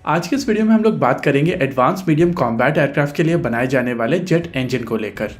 आज के इस वीडियो में हम लोग बात करेंगे एडवांस मीडियम कॉम्बैट एयरक्राफ्ट के लिए बनाए जाने वाले जेट इंजन को लेकर।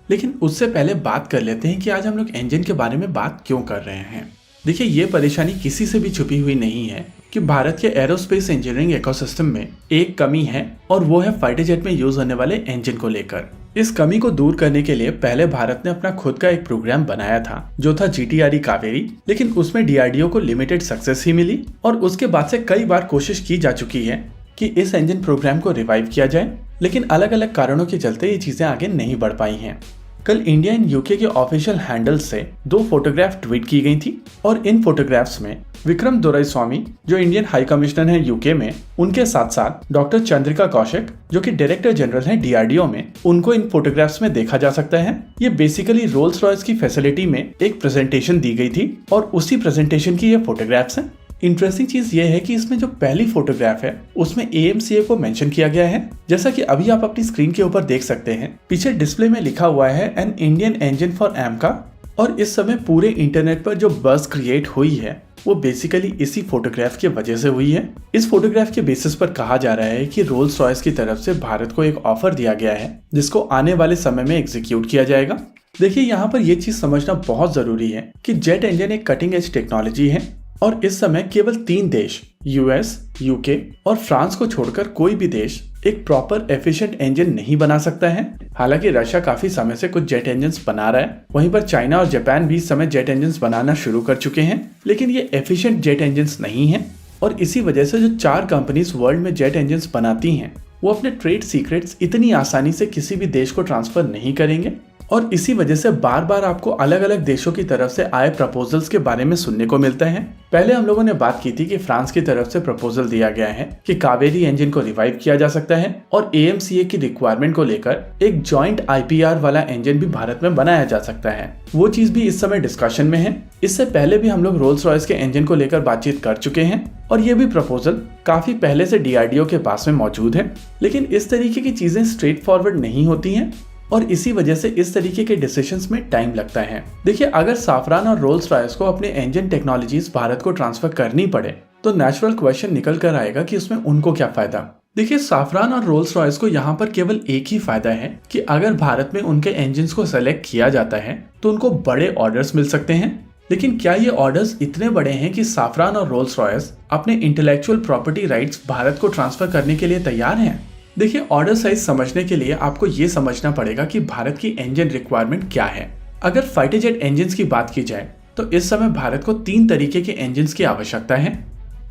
लेकिन उससे पहले बात कर लेते हैं कि आज हम लोग इंजन के बारे में बात क्यों कर रहे हैं। देखिए, ये परेशानी किसी से भी छुपी हुई नहीं है कि भारत के एरोस्पेस इंजीनियरिंग इकोसिस्टम में एक कमी है और वो है फाइटर जेट में यूज होने वाले इंजन को लेकर। इस कमी को दूर करने के लिए पहले भारत ने अपना खुद का एक प्रोग्राम बनाया था जो था GTRE कावेरी, लेकिन उसमें DRDO को लिमिटेड सक्सेस ही मिली और उसके बाद से कई बार कोशिश की जा चुकी है कि इस इंजन प्रोग्राम को रिवाइव किया जाए, लेकिन अलग अलग कारणों के चलते ये चीजें आगे नहीं बढ़ पाई हैं। कल इंडिया एंड यूके के ऑफिशियल हैंडल से 2 फोटोग्राफ ट्वीट की गई थी और इन फोटोग्राफ्स में विक्रम दोराईस्वामी जो इंडियन हाई कमिश्नर हैं यूके में, उनके साथ साथ डॉक्टर चंद्रिका कौशिक जो कि डायरेक्टर जनरल हैं DRDO में, उनको इन फोटोग्राफ्स में देखा जा सकता है। ये बेसिकली रोल्स रॉयस की फैसिलिटी में एक प्रेजेंटेशन दी गई थी और उसी प्रेजेंटेशन की ये फोटोग्राफ्स हैं। इंटरेस्टिंग चीज ये है कि इसमें जो पहली फोटोग्राफ है उसमें AMCA को मेंशन किया गया है, जैसा कि अभी आप अपनी स्क्रीन के ऊपर देख सकते हैं। पीछे डिस्प्ले में लिखा हुआ है an Indian engine for AMCA और इस समय पूरे इंटरनेट पर जो बज़ क्रिएट हुई है वो बेसिकली इसी फोटोग्राफ की वजह से हुई है। इस फोटोग्राफ के बेसिस पर कहा जा रहा है कि रोल्स रॉयस की तरफ से भारत को एक ऑफर दिया गया है जिसको आने वाले समय में एग्जीक्यूट किया जाएगा। देखिए, यहाँ पर यह चीज समझना बहुत जरूरी है कि जेट इंजन एक कटिंग एज टेक्नोलॉजी है और इस समय केवल 3 देश US, UK और फ्रांस को छोड़कर कोई भी देश एक प्रॉपर एफिशिएंट इंजन नहीं बना सकता है। हालांकि रशिया काफी समय से कुछ जेट इंजन्स बना रहा है, वहीं पर चाइना और जापान भी इस समय जेट इंजन्स बनाना शुरू कर चुके हैं, लेकिन ये एफिशिएंट जेट इंजन्स नहीं है। और इसी वजह से जो 4 कंपनीज वर्ल्ड में जेट इंजन्स बनाती हैं वो अपने ट्रेड सीक्रेट्स इतनी आसानी से किसी भी देश को ट्रांसफर नहीं करेंगे और इसी वजह से बार बार आपको अलग अलग देशों की तरफ से आए प्रपोजल्स के बारे में सुनने को मिलता है। पहले हम लोगों ने बात की थी कि फ्रांस की तरफ से प्रपोजल दिया गया है कि कावेरी इंजन को रिवाइव किया जा सकता है और AMCA की रिक्वायरमेंट को लेकर एक जॉइंट IPR वाला इंजन भी भारत में बनाया जा सकता है। वो चीज भी इस समय डिस्कशन में है। इससे पहले भी हम लोग रोल्स रॉयस के इंजन को लेकर बातचीत कर चुके हैं और ये भी प्रपोजल काफी पहले से DRDO के पास में मौजूद है, लेकिन इस तरीके की चीजें स्ट्रेट फॉरवर्ड नहीं होती हैं और इसी वजह से इस तरीके के डिसीजंस में टाइम लगता है। देखिए, अगर साफरान और रोल्स रॉयस को अपने इंजन टेक्नोलॉजीज भारत को ट्रांसफर करनी पड़े तो नेचुरल क्वेश्चन निकल कर आएगा कि उसमें उनको क्या फायदा। देखिए, साफरान और रोल्स रॉयस को यहाँ पर केवल एक ही फायदा है कि अगर भारत में उनके इंजन को सेलेक्ट किया जाता है तो उनको बड़े ऑर्डर्स मिल सकते हैं। लेकिन क्या ये ऑर्डर्स इतने बड़े हैं कि साफरान और रोल्स रॉयस अपने इंटेलेक्चुअल प्रॉपर्टी राइट्स भारत को ट्रांसफर करने के लिए तैयार हैं? देखिए, ऑर्डर साइज समझने के लिए आपको ये समझना पड़ेगा कि भारत की इंजन रिक्वायरमेंट क्या है। अगर फाइटर जेट इंजन्स की बात की जाए तो इस समय भारत को 3 तरीके के इंजन्स की आवश्यकता है।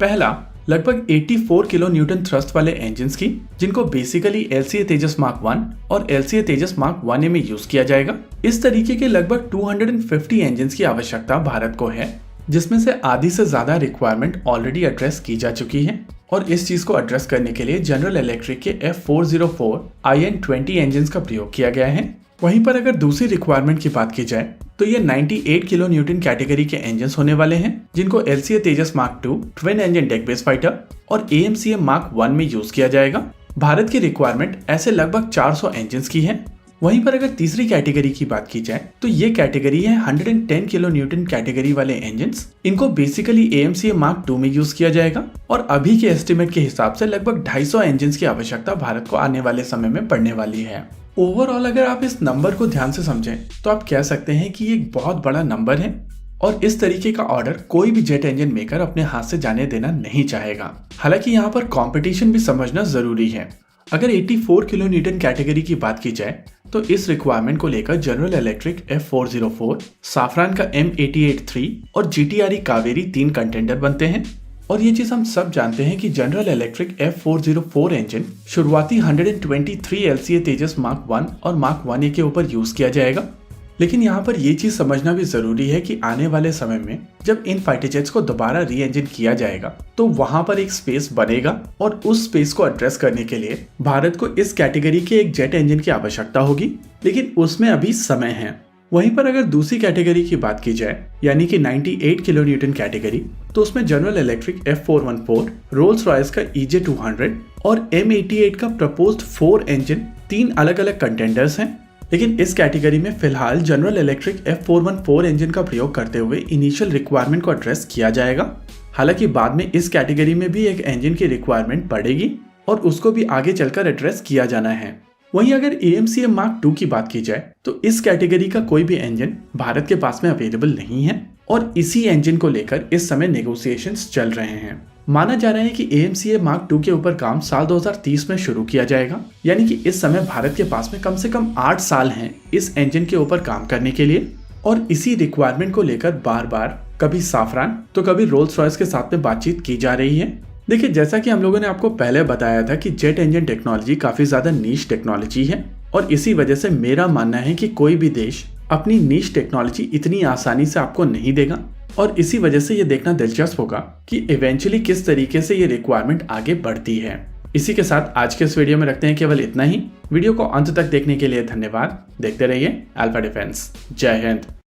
पहला, लगभग 84 किलो न्यूटन थ्रस्ट वाले इंजन्स की, जिनको बेसिकली LCA तेजस मार्क 1 और LCA तेजस मार्क 1A में यूज किया जाएगा। इस तरीके के लगभग 250 इंजन्स की आवश्यकता भारत को है, जिसमें से आधी से ज्यादा रिक्वायरमेंट ऑलरेडी एड्रेस की जा चुकी है और इस चीज को एड्रेस करने के लिए जनरल इलेक्ट्रिक के F404 IN20 इंजन्स का प्रयोग किया गया है। वहीं पर अगर दूसरी रिक्वायरमेंट की बात की जाए तो ये 98 किलो न्यूटन कैटेगरी के इंजन्स होने वाले हैं, जिनको LCA Tejas mark 2 twin engine deck base fighter और AMCA मार्क 1 में यूज किया जाएगा। भारत की रिक्वायरमेंट ऐसे लगभग 400 इंजन्स की है। वहीं पर अगर तीसरी कैटेगरी की बात की जाए तो ये कैटेगरी है 110 किलो न्यूटन कैटेगरी वाले इंजन्स। इनको बेसिकली AMCA मार्क 2 में यूज किया जाएगा और अभी के एस्टिमेट के हिसाब से लगभग 250 इंजन्स की आवश्यकता भारत को आने वाले समय में पड़ने वाली है। ओवरऑल अगर आप इस नंबर को ध्यान से समझें तो आप कह सकते हैं कि ये एक बहुत बड़ा नंबर है और इस तरीके का ऑर्डर कोई भी जेट इंजन मेकर अपने हाथ से जाने देना नहीं चाहेगा। हालांकि यहाँ पर कंपटीशन भी समझना जरूरी है। अगर 84 किलो न्यूटन कैटेगरी की बात की जाए तो इस रिक्वायरमेंट को लेकर जनरल इलेक्ट्रिक F404, साफरान का M883 और GTRE कावेरी 3 कंटेंडर बनते हैं। और ये चीज हम सब जानते हैं कि जनरल इलेक्ट्रिक F404 इंजन शुरुआती 123 LCA तेजस मार्क 1 और मार्क 1A के ऊपर यूज किया जाएगा। लेकिन यहाँ पर ये चीज समझना भी जरूरी है कि आने वाले समय में जब इन फाइटर जेट्स को दोबारा री इंजन किया जाएगा तो वहां पर एक स्पेस बनेगा और उस स्पेस को एड्रेस करने के लिए भारत को इस कैटेगरी के एक जेट इंजन की आवश्यकता होगी, लेकिन उसमें अभी समय है। वहीं पर अगर दूसरी कैटेगरी की बात की जाए यानी कि 98 किलो न्यूटन कैटेगरी, तो उसमें general electric F414, Rolls Royce का EJ200 और M88 का प्रपोज्ड 4 इंजन 3 अलग अलग कंटेंडर्स हैं। लेकिन इस कैटेगरी में फिलहाल जनरल इलेक्ट्रिक F414 इंजन का प्रयोग करते हुए इनिशियल रिक्वायरमेंट को एड्रेस किया जाएगा। हालांकि बाद में इस कैटेगरी में भी एक इंजन की रिक्वायरमेंट पड़ेगी और उसको भी आगे चलकर एड्रेस किया जाना है। वहीं अगर AMCM Mark II की बात की जाए तो इस कैटेगरी का कोई भी इंजन भारत के पास में अवेलेबल नहीं है और इसी इंजन को लेकर इस समय नेगोशिएशंस चल रहे हैं। माना जा रहा है कि AMCM Mark II के ऊपर काम साल 2030 में शुरू किया जाएगा, यानी कि इस समय भारत के पास में कम से कम 8 साल हैं इस इंजन के ऊपर काम करने के लिए। और इसी रिक्वायरमेंट को लेकर बार बार कभी साफरान तो कभी रोल्स रॉयस के साथ में बातचीत की जा रही है। देखिए, जैसा कि हम लोगों ने आपको पहले बताया था कि जेट इंजन टेक्नोलॉजी काफी ज्यादा नीश टेक्नोलॉजी है और इसी वजह से मेरा मानना है कि कोई भी देश अपनी नीश टेक्नोलॉजी इतनी आसानी से आपको नहीं देगा और इसी वजह से ये देखना दिलचस्प होगा कि इवेंचुअली किस तरीके से ये रिक्वायरमेंट आगे बढ़ती है। इसी के साथ आज के इस वीडियो में रखते हैं केवल इतना ही। वीडियो को अंत तक देखने के लिए धन्यवाद। देखते रहिए अल्फा डिफेंस। जय हिंद।